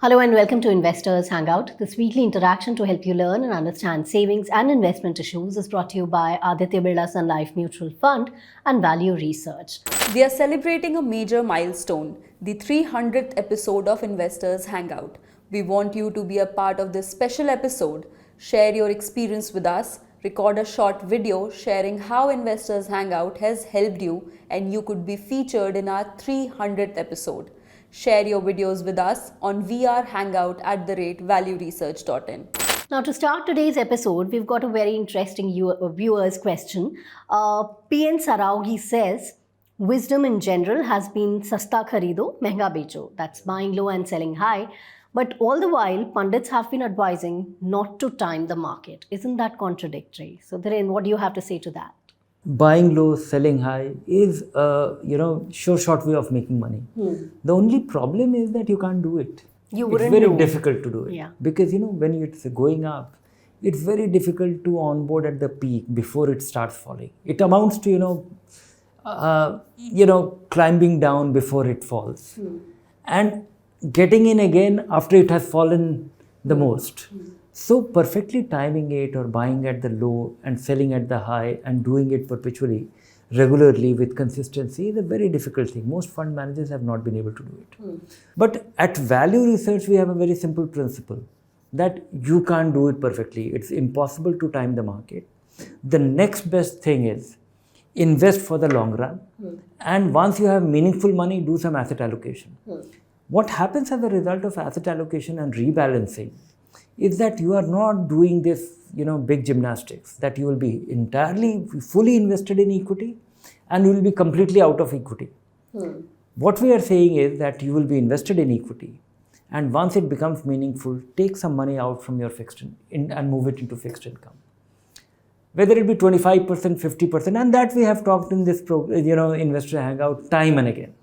Hello and welcome to Investors Hangout. This weekly interaction to help you learn and understand savings and investment issues is brought to you by Aditya Birla Sun Life Mutual Fund and Value Research. We are celebrating a major milestone, the 300th episode of Investors Hangout. We want you to be a part of this special episode. Share your experience with us, record a short video sharing how Investors Hangout has helped you, and you could be featured in our 300th episode. Share your videos with us on vrhangout@valueresearch.in. Now, to start today's episode, we've got a very interesting viewer's question. PN Saraugi says, wisdom in general has been sasta kharido, mehnga becho. That's buying low and selling high. But all the while, pundits have been advising not to time the market. Isn't that contradictory? So, Dhiren, what do you have to say to that? Buying low, selling high is a short way of making money. The only problem is that you can't do it. It's very difficult to do it. Yeah. Because when it's going up, it's very difficult to onboard at the peak before it starts falling. It amounts to climbing down before it falls, and getting in again after it has fallen the most. So perfectly timing it or buying at the low and selling at the high and doing it perpetually, regularly with consistency is a very difficult thing. Most fund managers have not been able to do it. But at Value Research, we have a very simple principle that you can't do it perfectly. It's impossible to time the market. The next best thing is invest for the long run. And once you have meaningful money, do some asset allocation. What happens as a result of asset allocation and rebalancing is that you are not doing this, big gymnastics, that you will be entirely, fully invested in equity and you will be completely out of equity. What we are saying is that you will be invested in equity, and once it becomes meaningful, take some money out from your fixed and move it into fixed income. Whether it be 25%, 50%, and that we have talked in this Investor Hangout time and again.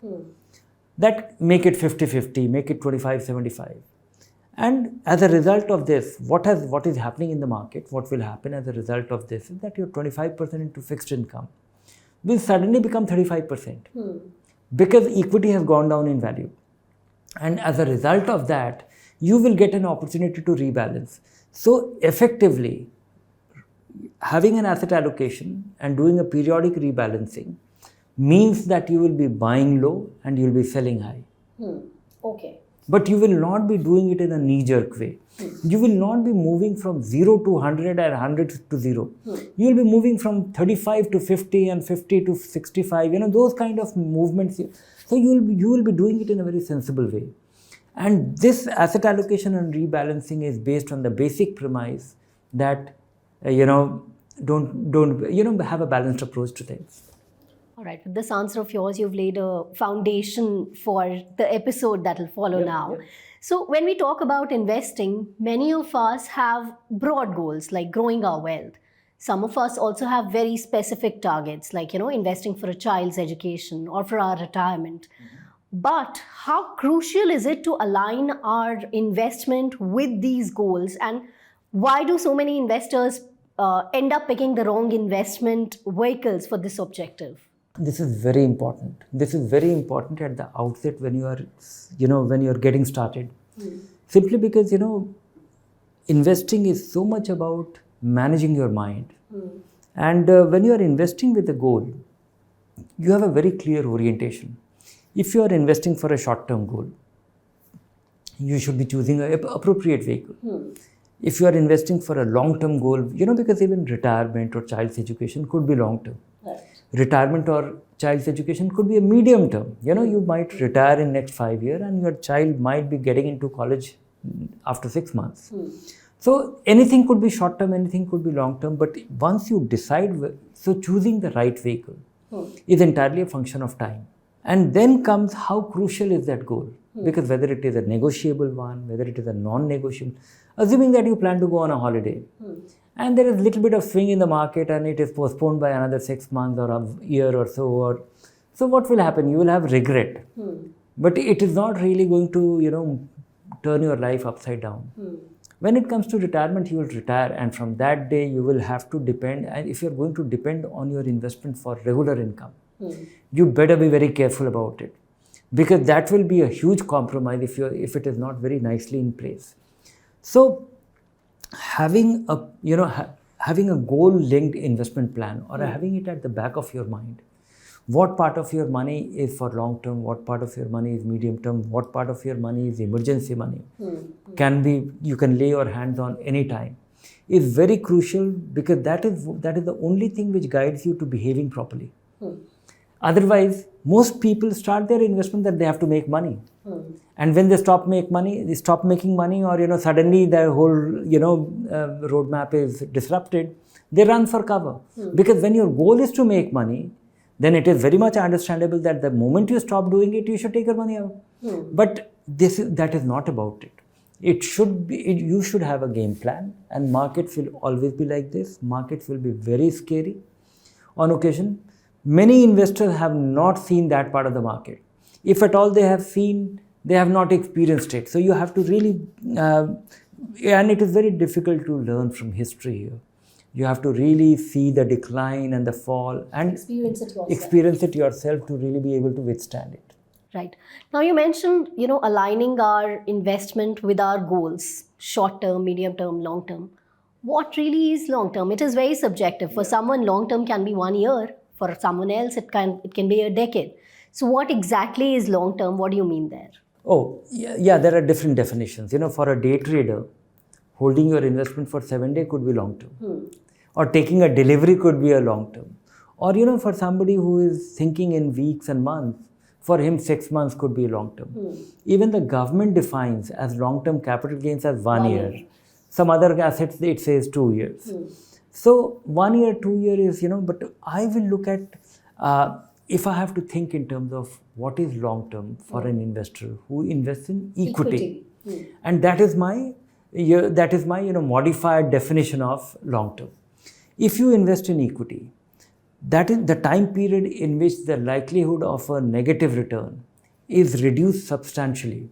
That make it 50-50, make it 25-75. And as a result of this, what is happening in the market, what will happen as a result of this is that your 25% into fixed income will suddenly become 35% because equity has gone down in value. And as a result of that, you will get an opportunity to rebalance. So effectively, having an asset allocation and doing a periodic rebalancing means that you will be buying low and you will be selling high. Okay. But you will not be doing it in a knee-jerk way. You will not be moving from 0 to 100 and 100 to 0. You will be moving from 35 to 50 and 50 to 65, those kind of movements. So you will be doing it in a very sensible way. And this asset allocation and rebalancing is based on the basic premise that, don't have a balanced approach to things. All right, with this answer of yours, you've laid a foundation for the episode that will follow now. So when we talk about investing, many of us have broad goals like growing our wealth. Some of us also have very specific targets like, investing for a child's education or for our retirement. But how crucial is it to align our investment with these goals? And why do so many investors end up picking the wrong investment vehicles for this objective? This is very important. This is very important at the outset when you are, when you are getting started. Simply because, investing is so much about managing your mind. And when you are investing with a goal, you have a very clear orientation. If you are investing for a short-term goal, you should be choosing an appropriate vehicle. If you are investing for a long-term goal, because even retirement or child's education could be long-term. Retirement or child's education could be a medium term. You might retire in next 5 years and your child might be getting into college after 6 months. So anything could be short term, anything could be long term. But once you decide, so choosing the right vehicle is entirely a function of time. And then comes how crucial is that goal. Because whether it is a negotiable one, whether it is a non-negotiable, assuming that you plan to go on a holiday, and there is a little bit of swing in the market and it is postponed by another 6 months or a year or so. So what will happen? You will have regret. But it is not really going to, turn your life upside down. When it comes to retirement, you will retire, and from that day you will have to depend. And if you are going to depend on your investment for regular income, you better be very careful about it. because that will be a huge compromise if it is not very nicely in place. So having a having a goal linked investment plan, or having it at the back of your mind, what part of your money is for long term, what part of your money is medium term, what part of your money is emergency money, you can lay your hands on any time, is very crucial, because that is the only thing which guides you to behaving properly. Otherwise, most people start their investment that they have to make money. And when they stop making money, or suddenly their whole roadmap is disrupted, they run for cover. Because when your goal is to make money, then it is very much understandable that the moment you stop doing it, you should take your money out. But that is not about it. It should be, you should have a game plan, and markets will always be like this. Markets will be very scary on occasion. Many investors have not seen that part of the market. If at all they have seen, they have not experienced it. So you have to really, and it is very difficult to learn from history here. You have to really see the decline and the fall and experience it yourself to really be able to withstand it. Right. Now you mentioned, aligning our investment with our goals, short term, medium term, long term. What really is long term? It is very subjective. For someone, long term can be 1 year. For someone else, it can be a decade. So what exactly is long term? What do you mean there? Oh, yeah, there are different definitions. For a day trader, holding your investment for 7 days could be long term. Or taking a delivery could be a long term. Or, for somebody who is thinking in weeks and months, for him 6 months could be long term. Even the government defines as long term capital gains as 1 year. Some other assets, it says 2 years. So 1 year, 2 years is, but I will look at, if I have to think in terms of what is long term for an investor who invests in equity. And that is my modified definition of long term. If you invest in equity, that is the time period in which the likelihood of a negative return is reduced substantially.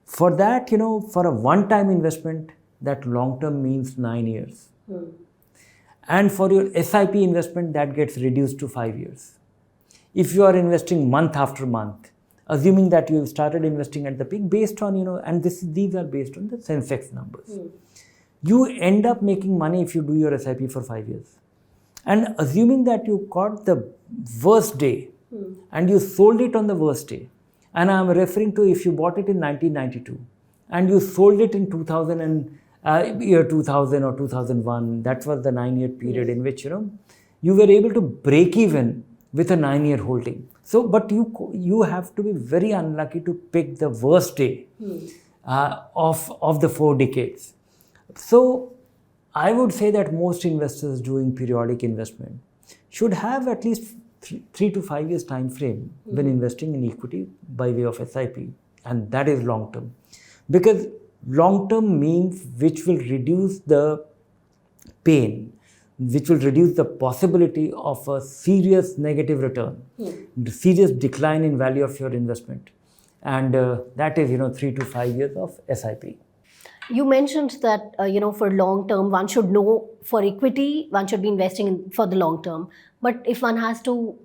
For that, for a one-time investment, that long term means 9 years. And for your SIP investment, that gets reduced to 5 years. If you are investing month after month, assuming that you have started investing at the peak based on, and these are based on the Sensex numbers, you end up making money if you do your SIP for 5 years. And assuming that you caught the worst day and you sold it on the worst day, and I am referring to if you bought it in 1992 and you sold it in year 2000 or 2001, that was the 9-year period in which, you were able to break even with a 9-year holding. So, but you have to be very unlucky to pick the worst day of the 4 decades. So, I would say that most investors doing periodic investment should have at least 3 to 5 years time frame when investing in equity by way of SIP, and that is long term. Because long term means which will reduce the pain, which will reduce the possibility of a serious negative return, serious decline in value of your investment. And that is, 3 to 5 years of SIP. You mentioned that, for long term, one should know for equity, one should be investing for the long term. But if one has to,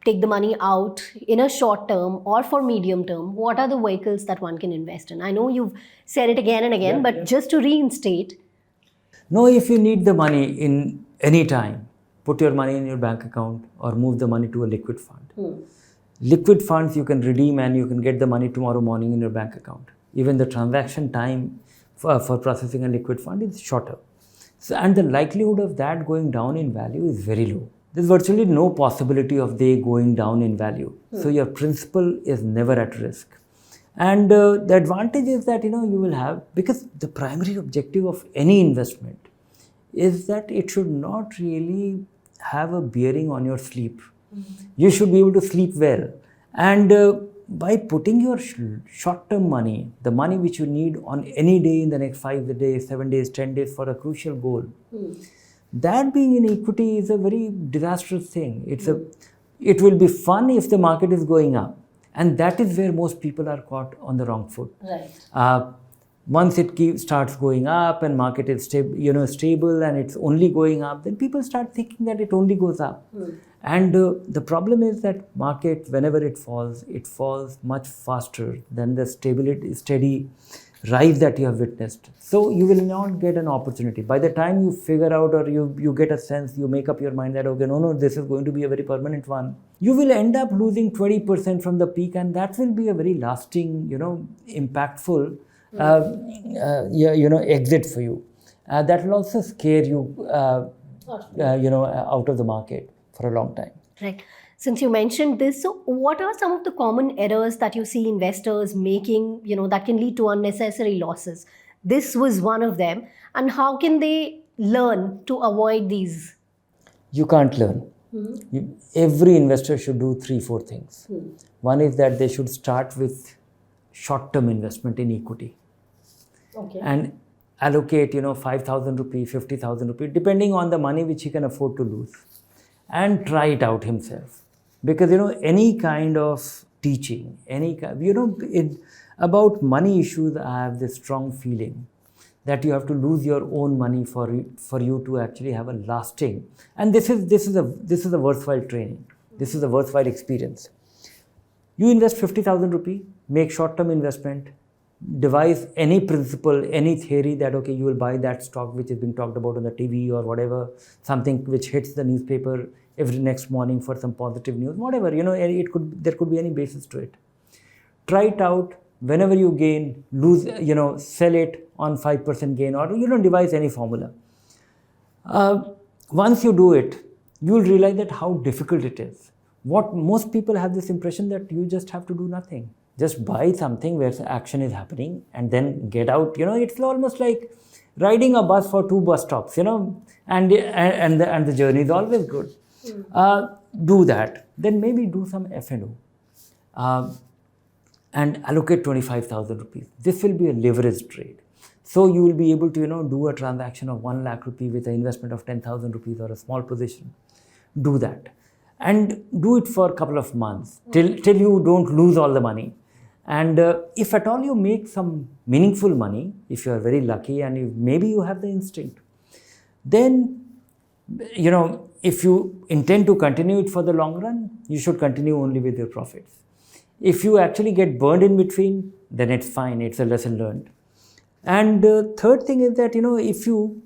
take the money out in a short term or for medium term, what are the vehicles that one can invest in? I know you've said it again and again, but just to reinstate. No, if you need the money in any time, put your money in your bank account or move the money to a liquid fund. Liquid funds you can redeem and you can get the money tomorrow morning in your bank account. Even the transaction time for processing a liquid fund is shorter. So, and the likelihood of that going down in value is very low. There's virtually no possibility of they going down in value. So your principal is never at risk. And the advantage is that, you will have, because the primary objective of any investment is that it should not really have a bearing on your sleep. You should be able to sleep well. And by putting your short-term money, the money which you need on any day in the next 5 days, 7 days, 10 days for a crucial goal, that being in equity is a very disastrous thing. It will be fun if the market is going up. And that is where most people are caught on the wrong foot. Right. Once it starts going up and market is stable and it's only going up, then people start thinking that it only goes up. And the problem is that market, whenever it falls much faster than the steady rise that you have witnessed. So you will not get an opportunity. By the time you figure out or you get a sense, you make up your mind that, okay, no, this is going to be a very permanent one. You will end up losing 20% from the peak, and that will be a very lasting, impactful exit for you. That will also scare you, out of the market for a long time. Right. Since you mentioned this, so what are some of the common errors that you see investors making, that can lead to unnecessary losses? This was one of them. And how can they learn to avoid these? You can't learn. Every investor should do 3-4 things. One is that they should start with short-term investment in equity. Okay. And allocate, 5,000 rupees, 50,000 rupees, depending on the money which he can afford to lose. And try it out himself. Because, any kind of teaching, about money issues, I have this strong feeling that you have to lose your own money for you to actually have a lasting. And this is a worthwhile training. This is a worthwhile experience. You invest 50,000 rupees, make short-term investment, devise any principle, any theory that, okay, you will buy that stock which is being talked about on the TV or whatever, something which hits the newspaper every next morning for some positive news, whatever, there could be any basis to it. Try it out. Whenever you gain, lose, sell it on 5% gain, or devise any formula. Once you do it, you will realize that how difficult it is. Most people have this impression that you just have to do nothing. Just buy something where action is happening and then get out. It's almost like riding a bus for 2 bus stops, and the journey is always good. Do that. Then maybe do some F&O and allocate 25,000 rupees. This will be a leveraged trade. So you will be able to, do a transaction of 1 lakh rupee with an investment of 10,000 rupees or a small position. Do that. And do it for a couple of months till you don't lose all the money. And if at all you make some meaningful money, if you are very lucky and maybe you have the instinct, then, if you intend to continue it for the long run, you should continue only with your profits. If you actually get burned in between, then it's fine. It's a lesson learned. And third thing is that, if you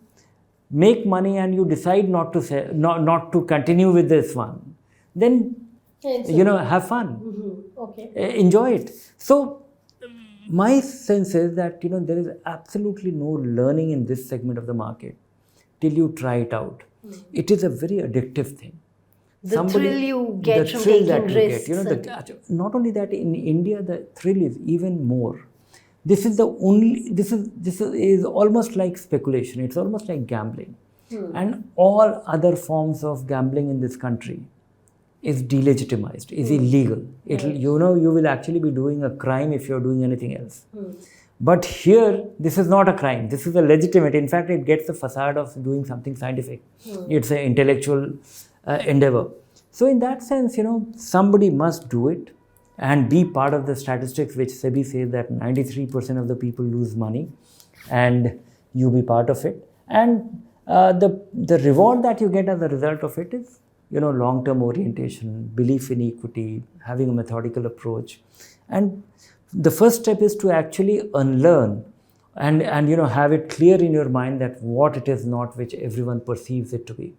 make money and you decide not to continue with this one, then, have fun. Okay. Enjoy it. So, my sense is that, there is absolutely no learning in this segment of the market till you try it out. It is a very addictive thing. The thrill you get from taking risks. Not only that, in India, the thrill is even more. This is almost like speculation. It's almost like gambling. And all other forms of gambling in this country is delegitimized, is illegal. You will actually be doing a crime if you're doing anything else. But here, this is not a crime. This is a legitimate. In fact, it gets the facade of doing something scientific. It's an intellectual endeavor. So in that sense, somebody must do it and be part of the statistics which SEBI says that 93% of the people lose money, and you be part of it. And the reward that you get as a result of it is, long-term orientation, belief in equity, having a methodical approach. And the first step is to actually unlearn and have it clear in your mind that what it is not which everyone perceives it to be.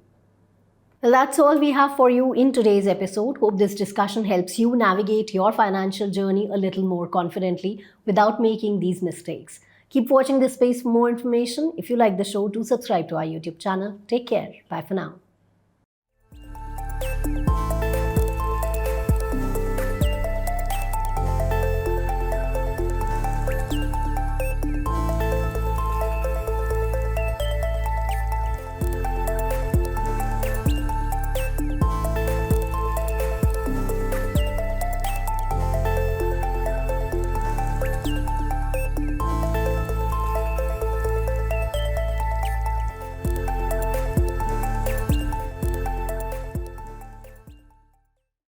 Well, that's all we have for you in today's episode. Hope this discussion helps you navigate your financial journey a little more confidently without making these mistakes. Keep watching this space for more information. If you like the show, do subscribe to our YouTube channel. Take care. Bye for now.